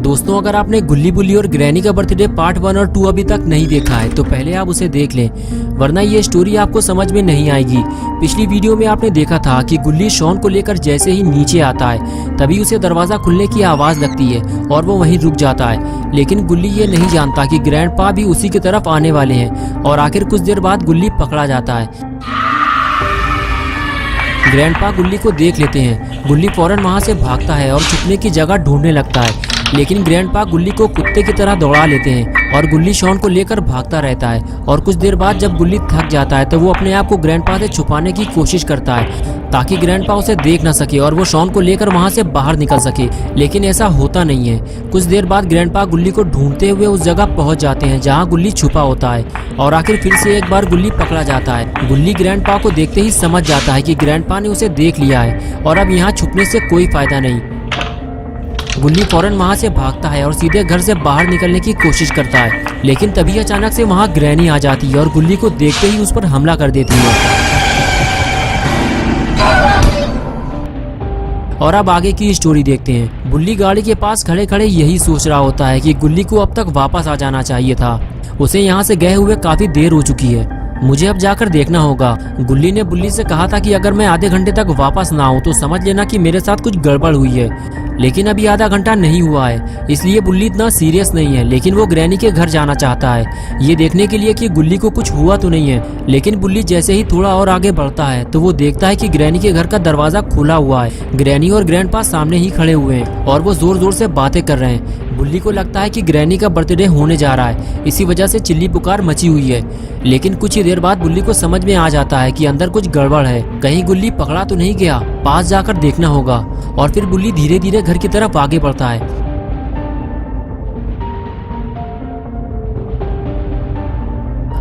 दोस्तों, अगर आपने गुल्ली बुल्ली और ग्रैनी का बर्थडे पार्ट 1 और 2 अभी तक नहीं देखा है तो पहले आप उसे देख लें, वरना ये स्टोरी आपको समझ में नहीं आएगी। पिछली वीडियो में आपने देखा था कि गुल्ली शॉन को लेकर जैसे ही नीचे आता है तभी उसे दरवाजा खुलने की आवाज लगती है और वो वहीं रुक जाता है। लेकिन गुल्ली ये नहीं जानता कि ग्रैंडपा भी उसी की तरफ आने वाले हैं और आखिर कुछ देर बाद गुल्ली पकड़ा जाता है। ग्रैंडपा गुल्ली को देख लेते हैं। गुल्ली फौरन वहां से भागता है और छुपने की जगह ढूंढने लगता है, लेकिन ग्रैंडपा गुल्ली को कुत्ते की तरह दौड़ा लेते हैं और गुल्ली शॉन को लेकर भागता रहता है। और कुछ देर बाद जब गुल्ली थक जाता है तो वो अपने आप को ग्रैंडपा से छुपाने की कोशिश करता है ताकि ग्रैंडपा उसे देख न सके और वो शॉन को लेकर वहां से बाहर निकल सके, लेकिन ऐसा होता नहीं है। कुछ देर बाद ग्रैंडपा गुल्ली को ढूंढते हुए उस जगह पहुंच जाते हैं जहां गुल्ली छुपा होता है और आखिर फिर से एक बार गुल्ली पकड़ा जाता है। गुल्ली ग्रैंडपा को देखते ही समझ जाता है कि ग्रैंडपा ने उसे देख लिया है और अब यहाँ छुपने से कोई फायदा नहीं। गुल्ली फौरन वहां से भागता है और सीधे घर से बाहर निकलने की कोशिश करता है, लेकिन तभी अचानक से वहां ग्रैनी आ जाती है और गुल्ली को देखते ही उस पर हमला कर देती है। और अब आगे की स्टोरी देखते हैं। गुल्ली गाड़ी के पास खड़े खड़े यही सोच रहा होता है कि गुल्ली को अब तक वापस आ जाना चाहिए था। उसे यहाँ से गए हुए काफी देर हो चुकी है, मुझे अब जाकर देखना होगा। गुल्ली ने बुल्ली से कहा था कि अगर मैं आधे घंटे तक वापस ना आऊं तो समझ लेना कि मेरे साथ कुछ गड़बड़ हुई है, लेकिन अभी आधा घंटा नहीं हुआ है, इसलिए बुल्ली इतना सीरियस नहीं है। लेकिन वो ग्रैनी के घर जाना चाहता है ये देखने के लिए कि गुल्ली को कुछ हुआ तो नहीं है। लेकिन बुल्ली जैसे ही थोड़ा और आगे बढ़ता है तो वो देखता है कि ग्रैनी के घर का दरवाजा खुला हुआ है। ग्रैनी और ग्रैंडपा सामने ही खड़े हुए हैं और वो जोर जोर से बातें कर रहे हैं। बुल्ली को लगता है कि ग्रैनी का बर्थडे होने जा रहा है, इसी वजह से चिल्ली पुकार मची हुई है। लेकिन कुछ ही देर बाद बुल्ली को समझ में आ जाता है कि अंदर कुछ गड़बड़ है, कहीं गुल्ली पकड़ा तो नहीं गया, पास जाकर देखना होगा। और फिर बुल्ली धीरे धीरे घर की तरफ आगे बढ़ता है।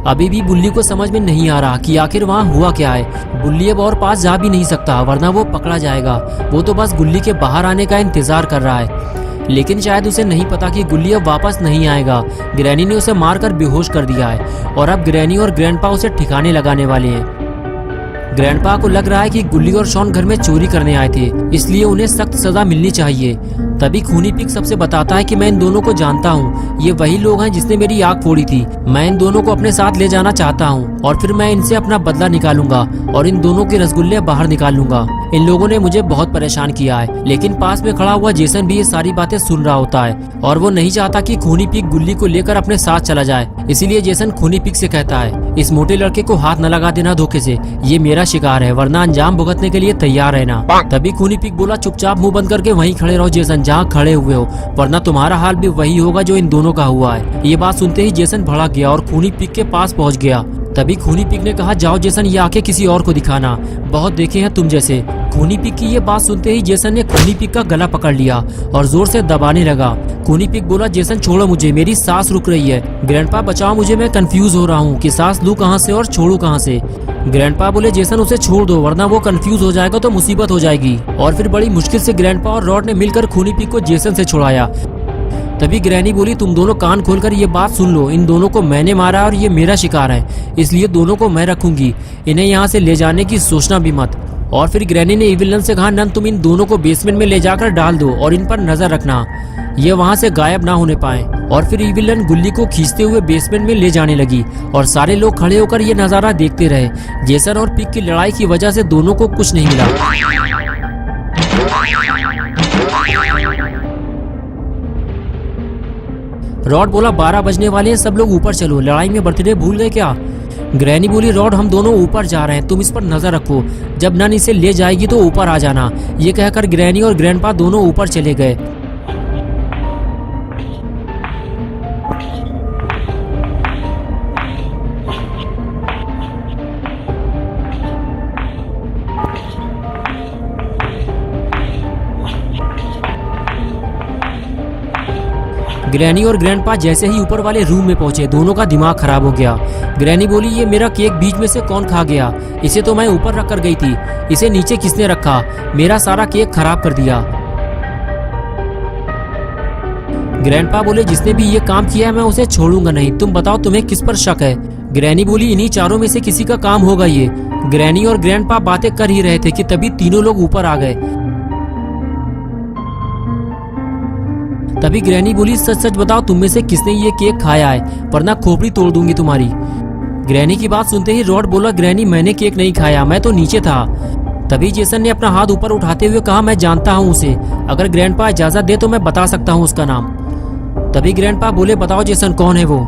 अभी भी बुल्ली को समझ में नहीं आ रहा कि आखिर वहाँ हुआ क्या है। बुल्ली अब और पास जा भी नहीं सकता वरना वो पकड़ा जाएगा। वो तो बस गुल्ली के बाहर आने का इंतजार कर रहा है, लेकिन शायद उसे नहीं पता कि गुल्ली अब वापस नहीं आएगा। ग्रैनी ने उसे मारकर बेहोश कर दिया है और अब ग्रैनी और ग्रैंडपा उसे ठिकाने लगाने वाले हैं। ग्रैंडपा को लग रहा है कि गुल्ली और शॉन घर में चोरी करने आए थे, इसलिए उन्हें सख्त सजा मिलनी चाहिए। तभी खूनी पिग सबसे बताता है कि मैं इन दोनों को जानता हूँ, ये वही लोग हैं जिसने मेरी आग फोड़ी थी। मैं इन दोनों को अपने साथ ले जाना चाहता हूँ और फिर मैं इनसे अपना बदला निकालूंगा और इन दोनों के रसगुल्ले बाहर निकाल लूंगा। इन लोगों ने मुझे बहुत परेशान किया है। लेकिन पास में खड़ा हुआ जेसन भी ये सारी बातें सुन रहा होता है और वो नहीं चाहता कि खूनी पिग गुल्ली को लेकर अपने साथ चला जाए, इसीलिए जेसन खूनी पिग से कहता है, इस मोटे लड़के को हाथ न लगा देना धोखे से, ये मेरा शिकार है, वरना अंजाम भुगतने के लिए तैयार रहना। तभी खूनी पिग बोला, चुपचाप मुंह बंद करके वहीं खड़े रहो जेसन, जहाँ खड़े हुए हो, वरना तुम्हारा हाल भी वही होगा जो इन दोनों का हुआ है। ये बात सुनते ही जेसन भड़क गया और खूनी पिग के पास पहुँच गया। तभी खूनी पिग ने कहा, जाओ जेसन, ये आंखें किसी और को दिखाना, बहुत देखे हैं तुम जैसे। खूनी पिग की ये बात सुनते ही जेसन ने खूनी पिग का गला पकड़ लिया और जोर से दबाने लगा। खूनी पिग बोला, जेसन छोड़ो मुझे, मेरी सांस रुक रही है। ग्रैंडपा बचाओ मुझे, मैं कंफ्यूज हो रहा हूँ कि सांस लूं कहाँ से और छोड़ू कहाँ से। ग्रैंडपा बोले, जेसन उसे छोड़ दो वरना वो कंफ्यूज हो जाएगा तो मुसीबत हो जाएगी। और फिर बड़ी मुश्किल से ग्रैंडपा और रॉड ने मिलकर खूनी पिग को जेसन से छुड़ाया। तभी ग्रैनी बोली, तुम दोनों कान खोलकर ये बात सुन लो, इन दोनों को मैंने मारा और ये मेरा शिकार है, इसलिए दोनों को मैं रखूंगी, इन्हें यहाँ से ले जाने की सोचना भी मत। और फिर ग्रैनी ने इविल नन से कहा, नन तुम इन दोनों को बेसमेंट में ले जाकर डाल दो और इन पर नजर रखना, ये वहाँ से गायब ना होने पाए। और फिर इविल नन गुल्ली को खींचते हुए बेसमेंट में ले जाने लगी और सारे लोग खड़े होकर ये नजारा देखते रहे। जेसन और पिग की लड़ाई की वजह से दोनों को कुछ नहीं मिला। रॉड बोला, 12 बजने वाले हैं, सब लोग ऊपर चलो, लड़ाई में बर्थडे भूल गए क्या? ग्रैनी बोली, रॉड हम दोनों ऊपर जा रहे हैं, तुम इस पर नजर रखो, जब नन इसे ले जाएगी तो ऊपर आ जाना। ये कहकर ग्रैनी और ग्रैंडपा दोनों ऊपर चले गए। ग्रैनी और ग्रैंडपा जैसे ही ऊपर वाले रूम में पहुंचे दोनों का दिमाग खराब हो गया। ग्रैनी बोली, ये मेरा केक बीच में से कौन खा गया? इसे तो मैं ऊपर रख कर गई थी, इसे नीचे किसने रखा? मेरा सारा केक खराब कर दिया। ग्रैंडपा बोले, जिसने भी ये काम किया है मैं उसे छोड़ूंगा नहीं, तुम बताओ तुम्हें किस पर शक है? ग्रैनी बोली, इन्हीं चारों में से किसी का काम होगा ये। ग्रैनी और ग्रैंडपा बातें कर ही रहे थे कि तभी तीनों लोग ऊपर आ गए। तभी ग्रैनी बोली, सच सच बताओ तुम में से किसने ये केक खाया है, वरना खोपड़ी तोड़ दूंगी तुम्हारी। ग्रैनी की बात सुनते ही रॉड बोला, ग्रैनी मैंने केक नहीं खाया, मैं तो नीचे था। तभी जेसन ने अपना हाथ ऊपर उठाते हुए कहा, मैं जानता हूँ उसे, अगर ग्रैंडपा इजाजत दे तो मैं बता सकता हूँ उसका नाम। तभी ग्रैंडपा बोले, बताओ जेसन कौन है वो।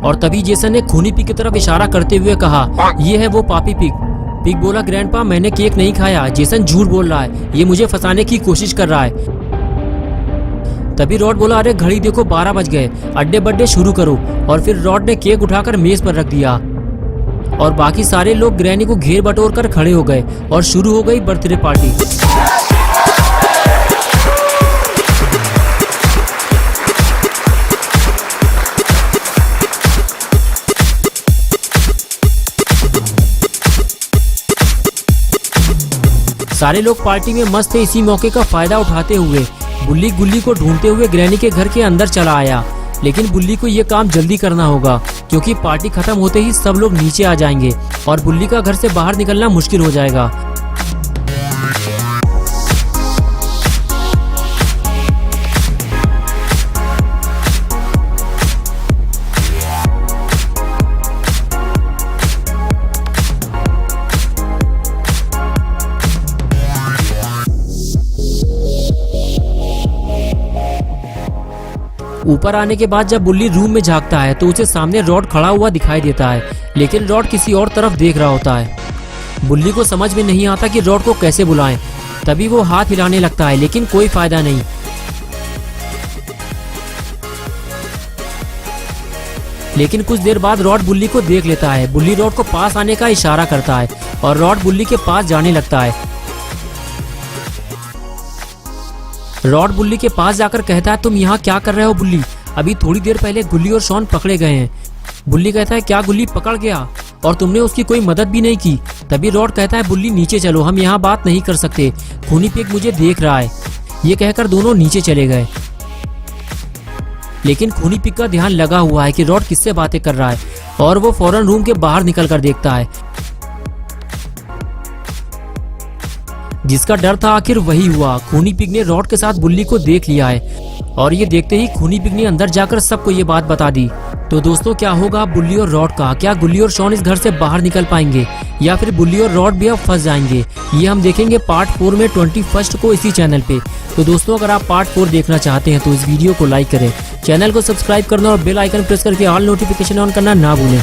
और तभी जेसन ने खूनी पिग की तरफ इशारा करते हुए कहा, ये है वो पापी पिग। पिग बोला, ग्रैंडपा मैंने केक नहीं खाया, जेसन झूठ बोल रहा है, ये मुझे फंसाने की कोशिश कर रहा है। तभी रॉड बोला, अरे घड़ी देखो 12 बज गए, अड्डे बड्डे शुरू करो। और फिर रॉड ने केक उठाकर मेज पर रख दिया और बाकी सारे लोग ग्रैनी को घेर बटोर कर खड़े हो गए और शुरू हो गई बर्थडे पार्टी। सारे लोग पार्टी में मस्त थे। इसी मौके का फायदा उठाते हुए बुल्ली गुल्ली को ढूंढते हुए ग्रैनी के घर के अंदर चला आया, लेकिन बुल्ली को ये काम जल्दी करना होगा क्योंकि पार्टी खत्म होते ही सब लोग नीचे आ जाएंगे और बुल्ली का घर से बाहर निकलना मुश्किल हो जाएगा। ऊपर आने के बाद जब बुल्ली रूम में झांकता है तो उसे सामने रॉड खड़ा हुआ दिखाई देता है, लेकिन रॉड किसी और तरफ देख रहा होता है। बुल्ली को समझ में नहीं आता कि रॉड को कैसे बुलाएं। तभी वो हाथ हिलाने लगता है, लेकिन कोई फायदा नहीं। लेकिन कुछ देर बाद रॉड बुल्ली को देख लेता है। बुल्ली रॉड को पास आने का इशारा करता है और रॉड बुल्ली के पास जाने लगता है। रॉड बुल्ली के पास जाकर कहता है, तुम यहाँ क्या कर रहे हो बुल्ली? अभी थोड़ी देर पहले गुल्ली और शॉन पकड़े गए हैं। बुल्ली कहता है, क्या गुल्ली पकड़ गया और तुमने उसकी कोई मदद भी नहीं की? तभी रॉड कहता है, बुल्ली नीचे चलो, हम यहाँ बात नहीं कर सकते, खूनी पिग मुझे देख रहा है। ये कहकर दोनों नीचे चले गए, लेकिन खूनी पिग का ध्यान लगा हुआ है कि रॉड किससे बातें कर रहा है और वो फौरन रूम के बाहर निकल कर देखता है। जिसका डर था आखिर वही हुआ। खूनी पिग ने रॉड के साथ बुल्ली को देख लिया है और ये देखते ही खूनी पिग ने अंदर जाकर सबको ये बात बता दी। तो दोस्तों, क्या होगा बुल्ली और रॉड का? क्या गुल्ली और शॉन इस घर से बाहर निकल पाएंगे या फिर बुल्ली और रॉड भी अब फंस जाएंगे? ये हम देखेंगे पार्ट 4 में 21 को इसी चैनल पे। तो दोस्तों, अगर आप पार्ट 4 देखना चाहते हैं तो इस वीडियो को लाइक करें, चैनल को सब्सक्राइब करना और बेल आइकन प्रेस करके ऑल नोटिफिकेशन ऑन करना ना भूलें।